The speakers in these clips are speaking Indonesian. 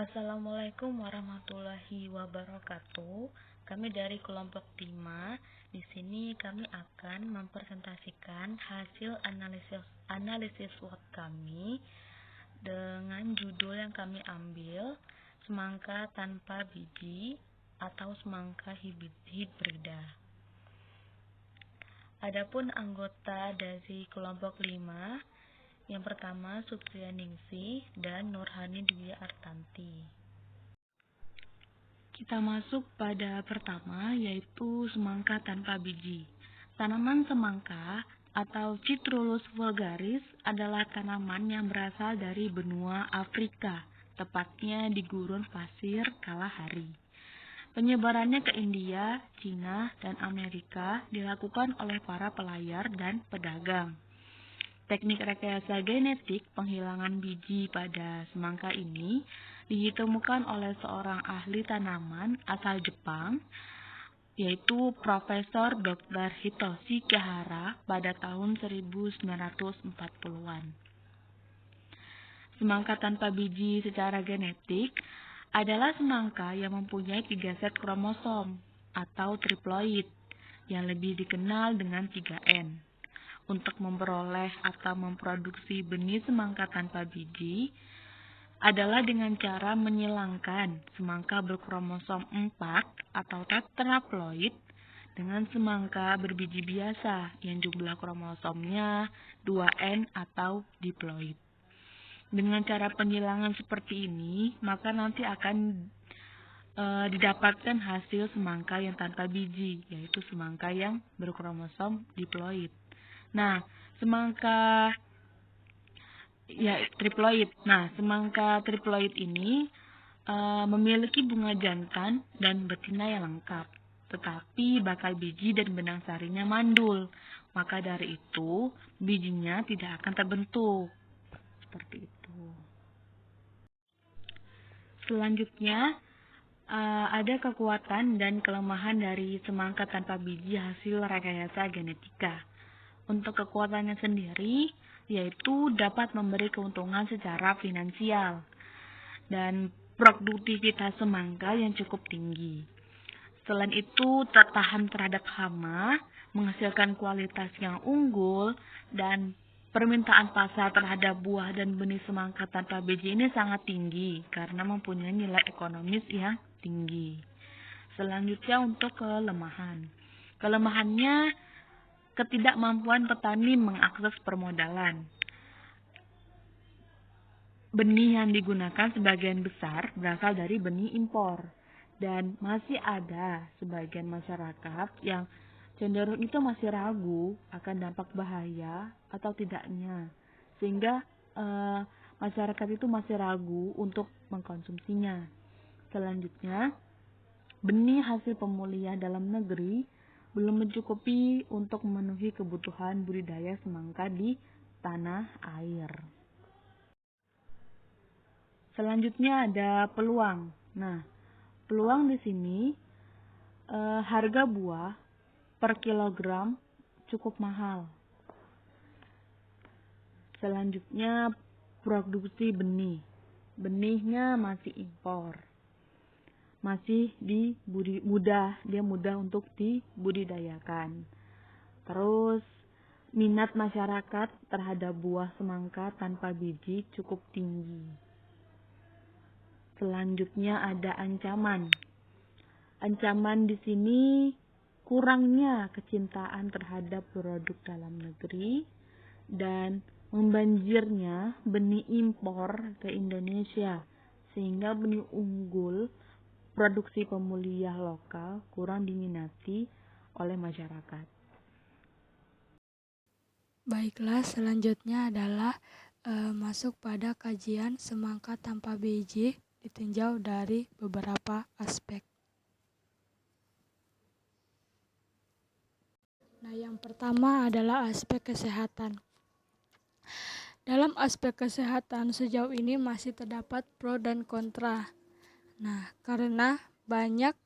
Assalamualaikum warahmatullahi wabarakatuh. Kami dari kelompok 5. Di sini kami akan mempresentasikan hasil analisis SWOT kami dengan judul yang kami ambil, semangka tanpa biji atau semangka hibrida. Adapun anggota dari kelompok 5, yang pertama Supriyaningsih dan Nurhani Dwi Artanti. Kita masuk pada pertama, yaitu semangka tanpa biji. Tanaman semangka atau Citrullus vulgaris adalah tanaman yang berasal dari benua Afrika, tepatnya di gurun pasir Kalahari. Penyebarannya ke India, Cina, dan Amerika dilakukan oleh para pelayar dan pedagang. Teknik rekayasa genetik penghilangan biji pada semangka ini ditemukan oleh seorang ahli tanaman asal Jepang, yaitu Profesor Dr. Hitoshi Kihara pada tahun 1940-an. Semangka tanpa biji secara genetik adalah semangka yang mempunyai 3 set kromosom atau triploid yang lebih dikenal dengan 3N. Untuk memperoleh atau memproduksi benih semangka tanpa biji adalah dengan cara menyilangkan semangka berkromosom 4 atau tetraploid dengan semangka berbiji biasa yang jumlah kromosomnya 2N atau diploid. Dengan cara penyilangan seperti ini, maka nanti akan didapatkan hasil semangka yang tanpa biji, yaitu semangka yang berkromosom diploid. Nah, semangka triploid ini memiliki bunga jantan dan betina yang lengkap, tetapi bakal biji dan benang sarinya mandul. Maka dari itu, bijinya tidak akan terbentuk. Seperti itu. Selanjutnya, ada kekuatan dan kelemahan dari semangka tanpa biji hasil rekayasa genetika. Untuk kekuatannya sendiri, yaitu dapat memberi keuntungan secara finansial dan produktivitas semangka yang cukup tinggi. Selain itu, tertahan terhadap hama, menghasilkan kualitas yang unggul, dan permintaan pasar terhadap buah dan benih semangka tanpa biji ini sangat tinggi karena mempunyai nilai ekonomis yang tinggi. Selanjutnya untuk kelemahan. Kelemahannya, ketidakmampuan petani mengakses permodalan. Benih yang digunakan sebagian besar berasal dari benih impor, dan masih ada sebagian masyarakat yang cenderung itu masih ragu akan dampak bahaya atau tidaknya, sehingga masyarakat itu masih ragu untuk mengkonsumsinya. Selanjutnya, benih hasil pemulihan dalam negeri belum mencukupi untuk memenuhi kebutuhan budidaya semangka di tanah air. Selanjutnya ada peluang. Nah, peluang di sini harga buah per kilogram cukup mahal. Selanjutnya produksi benih. Benihnya masih impor. Masih mudah untuk dibudidayakan. Terus minat masyarakat terhadap buah semangka tanpa biji cukup tinggi. Selanjutnya ada ancaman. Ancaman di sini kurangnya kecintaan terhadap produk dalam negeri dan membanjirnya benih impor ke Indonesia, sehingga benih unggul produksi pemulihan lokal kurang diminati oleh masyarakat. Baiklah, selanjutnya adalah masuk pada kajian semangka tanpa biji ditinjau dari beberapa aspek. Nah, yang pertama adalah aspek kesehatan. Dalam aspek kesehatan sejauh ini masih terdapat pro dan kontra. Nah, karena banyak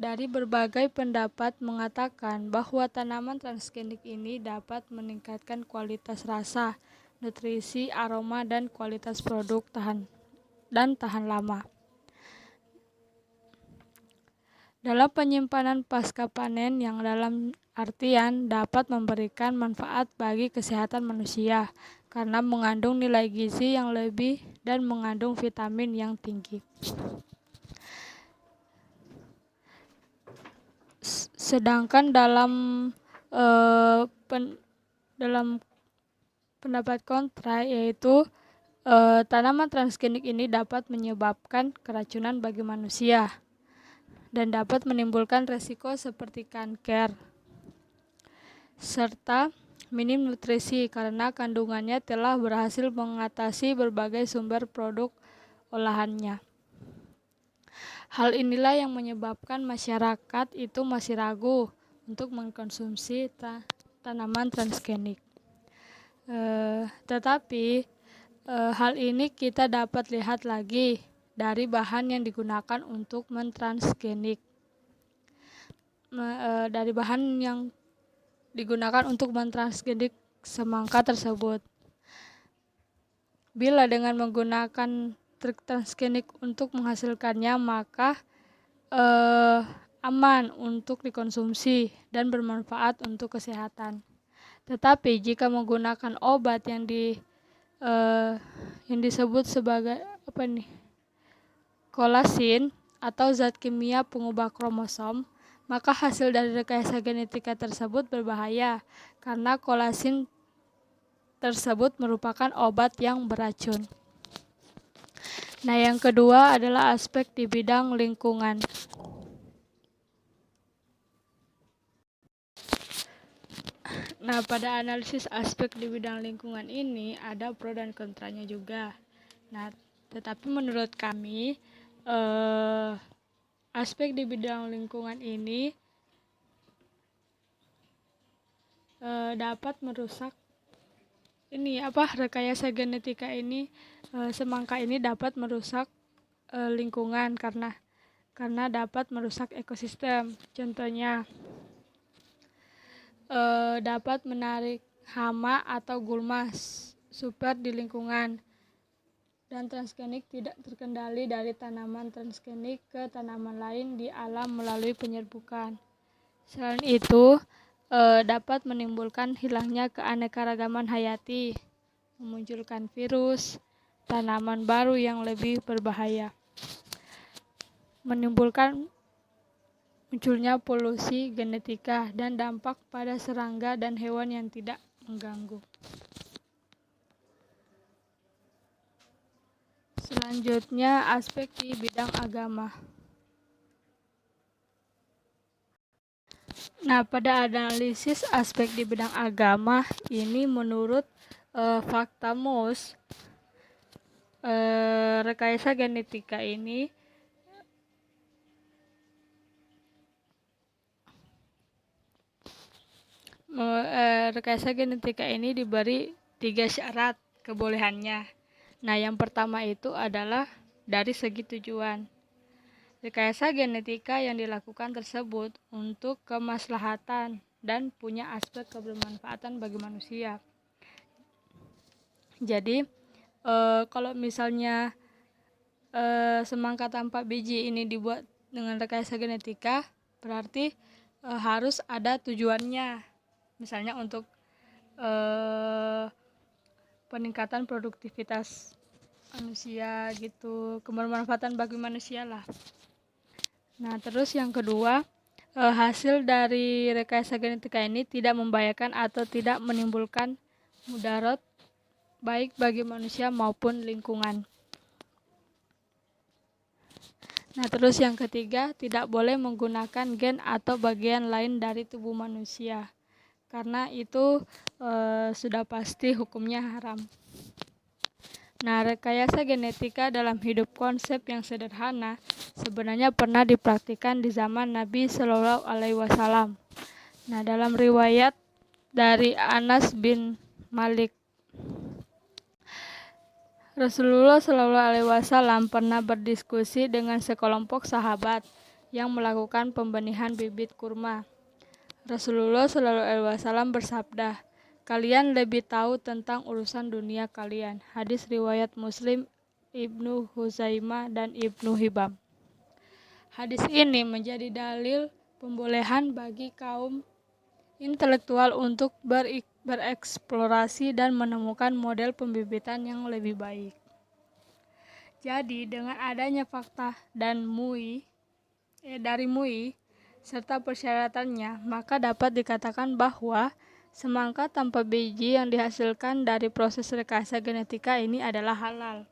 dari berbagai pendapat mengatakan bahwa tanaman transgenik ini dapat meningkatkan kualitas rasa, nutrisi, aroma, dan kualitas produk dan tahan lama. Dalam penyimpanan pasca panen yang dalam artian dapat memberikan manfaat bagi kesehatan manusia karena mengandung nilai gizi yang lebih dan mengandung vitamin yang tinggi. Sedangkan dalam pendapat kontra yaitu tanaman transgenik ini dapat menyebabkan keracunan bagi manusia dan dapat menimbulkan resiko seperti kanker serta minim nutrisi karena kandungannya telah berhasil mengatasi berbagai sumber produk olahannya. Hal inilah yang menyebabkan masyarakat itu masih ragu untuk mengkonsumsi tanaman transgenik. Tetapi hal ini kita dapat lihat lagi dari bahan yang digunakan untuk mentransgenik. Dari bahan yang digunakan untuk mentransgenik semangka tersebut. Bila dengan menggunakan trik transgenik untuk menghasilkannya, maka aman untuk dikonsumsi dan bermanfaat untuk kesehatan. Tetapi jika menggunakan obat yang disebut sebagai kolasin atau zat kimia pengubah kromosom, maka hasil dari rekayasa genetika tersebut berbahaya karena kolasin tersebut merupakan obat yang beracun. Nah, yang kedua adalah aspek di bidang lingkungan. Nah, pada analisis aspek di bidang lingkungan ini ada pro dan kontranya juga. Nah, tetapi menurut kami aspek di bidang lingkungan ini dapat merusak rekayasa genetika ini, semangka ini dapat merusak lingkungan karena dapat merusak ekosistem. Contohnya dapat menarik hama atau gulma super di lingkungan. Dan transgenik tidak terkendali dari tanaman transgenik ke tanaman lain di alam melalui penyerbukan. Selain itu, dapat menimbulkan hilangnya keanekaragaman hayati, memunculkan virus, tanaman baru yang lebih berbahaya, menimbulkan munculnya polusi genetika dan dampak pada serangga dan hewan yang tidak mengganggu. Selanjutnya, aspek di bidang agama. Nah, pada analisis aspek di bidang agama ini menurut fakta MUS, rekayasa genetika ini diberi 3 syarat kebolehannya. Nah, yang pertama itu adalah dari segi tujuan. Rekayasa genetika yang dilakukan tersebut untuk kemaslahatan dan punya aspek kebermanfaatan bagi manusia. Jadi, kalau misalnya semangka tanpa biji ini dibuat dengan rekayasa genetika, berarti harus ada tujuannya. Misalnya untuk peningkatan produktivitas manusia gitu, kebermanfaatan bagi manusia lah. Nah, terus yang kedua, hasil dari rekayasa genetika ini tidak membahayakan atau tidak menimbulkan mudarat baik bagi manusia maupun lingkungan. Nah, terus yang ketiga, tidak boleh menggunakan gen atau bagian lain dari tubuh manusia, karena itu sudah pasti hukumnya haram. Nah, rekayasa genetika dalam hidup konsep yang sederhana sebenarnya pernah dipraktikkan di zaman Nabi Shallallahu Alaihi Wasallam. Nah, dalam riwayat dari Anas bin Malik, Rasulullah Shallallahu Alaihi Wasallam pernah berdiskusi dengan sekelompok sahabat yang melakukan pembenihan bibit kurma. Rasulullah Shallallahu Alaihi Wasallam bersabda, "Kalian lebih tahu tentang urusan dunia kalian." Hadis riwayat Muslim Ibnu Huzaimah, dan Ibnu Hibam. Hadis ini menjadi dalil pembolehan bagi kaum intelektual untuk bereksplorasi dan menemukan model pembibitan yang lebih baik. Jadi, dengan adanya fakta dan dari MUI serta persyaratannya, maka dapat dikatakan bahwa semangka tanpa biji yang dihasilkan dari proses rekayasa genetika ini adalah halal.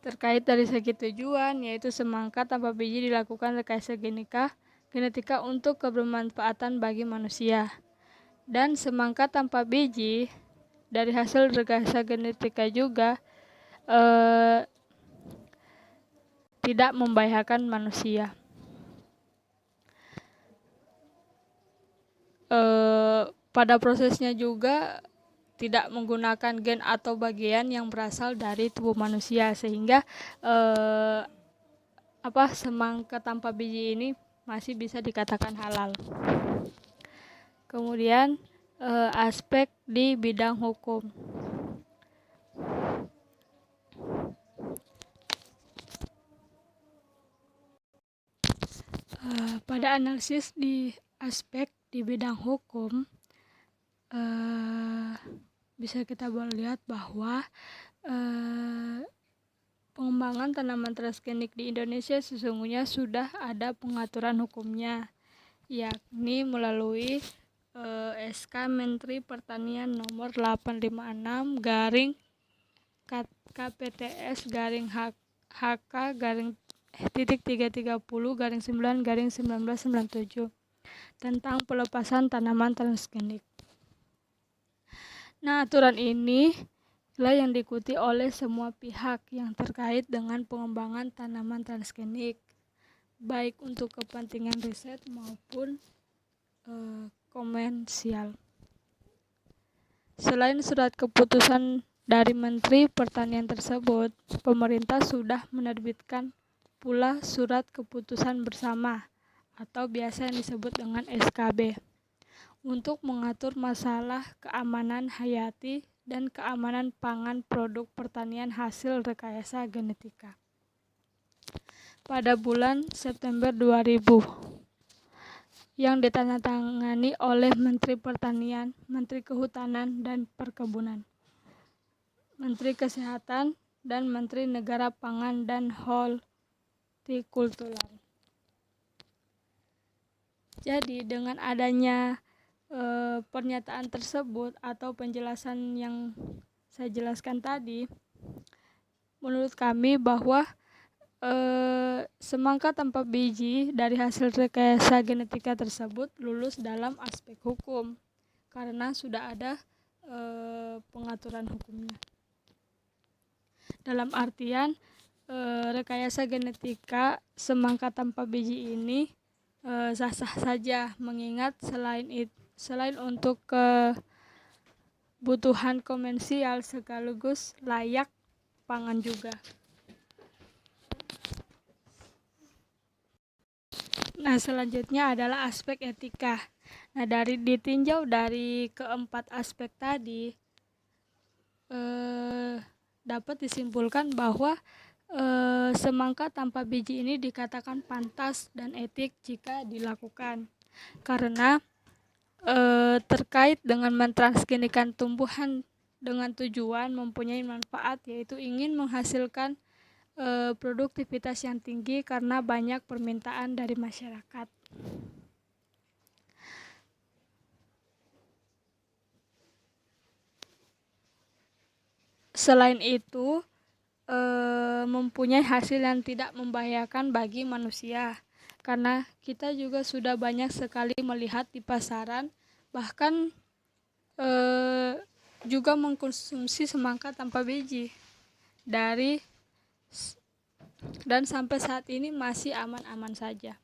Terkait dari segi tujuan, yaitu semangka tanpa biji dilakukan rekayasa genetika untuk kebermanfaatan bagi manusia. Dan semangka tanpa biji dari hasil rekayasa genetika juga tidak membahayakan manusia. Pada prosesnya juga tidak menggunakan gen atau bagian yang berasal dari tubuh manusia, sehingga semangka tanpa biji ini masih bisa dikatakan halal. Kemudian aspek di bidang hukum. Pada analisis di aspek di bidang hukum, bisa kita lihat bahwa pengembangan tanaman transgenik di Indonesia sesungguhnya sudah ada pengaturan hukumnya, yakni melalui SK Menteri Pertanian nomor 856 garing KPTS garing HK garing titik 330 garing 9 garing 1997 tentang pelepasan tanaman transgenik. Nah, aturan ini lah yang diikuti oleh semua pihak yang terkait dengan pengembangan tanaman transgenik, baik untuk kepentingan riset maupun komersial. Selain surat keputusan dari Menteri Pertanian tersebut, pemerintah sudah menerbitkan pula surat keputusan bersama atau biasa yang disebut dengan SKB untuk mengatur masalah keamanan hayati dan keamanan pangan produk pertanian hasil rekayasa genetika. Pada bulan September 2000 yang ditandatangani oleh Menteri Pertanian, Menteri Kehutanan dan Perkebunan, Menteri Kesehatan, dan Menteri Negara Pangan dan Hortikultura. Jadi dengan adanya pernyataan tersebut atau penjelasan yang saya jelaskan tadi, menurut kami bahwa semangka tanpa biji dari hasil rekayasa genetika tersebut lulus dalam aspek hukum karena sudah ada pengaturan hukumnya. Dalam artian rekayasa genetika semangka tanpa biji ini sah-sah saja, mengingat selain untuk kebutuhan komersial sekaligus layak pangan juga. Nah, selanjutnya adalah aspek etika. Nah, ditinjau dari keempat aspek tadi, dapat disimpulkan bahwa semangka tanpa biji ini dikatakan pantas dan etik jika dilakukan, karena terkait dengan mentransgenikan tumbuhan dengan tujuan mempunyai manfaat, yaitu ingin menghasilkan produktivitas yang tinggi karena banyak permintaan dari masyarakat. Selain itu, mempunyai hasil yang tidak membahayakan bagi manusia, karena kita juga sudah banyak sekali melihat di pasaran, bahkan juga mengkonsumsi semangka tanpa biji dan sampai saat ini masih aman-aman saja.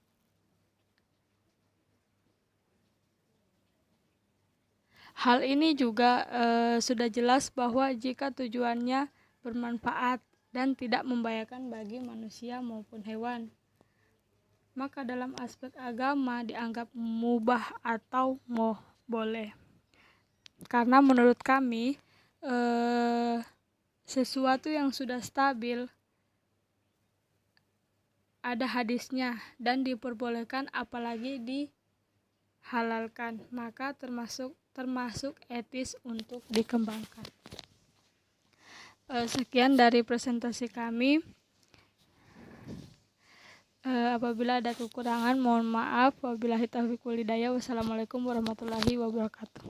Hal ini juga sudah jelas bahwa jika tujuannya bermanfaat dan tidak membahayakan bagi manusia maupun hewan, maka dalam aspek agama dianggap mubah atau boleh. Karena menurut kami sesuatu yang sudah stabil ada hadisnya dan diperbolehkan apalagi dihalalkan, maka termasuk etis untuk dikembangkan. Sekian dari presentasi kami. Apabila ada kekurangan mohon maaf. Wabillahi taufiq wal hidayah. Wassalamualaikum warahmatullahi wabarakatuh.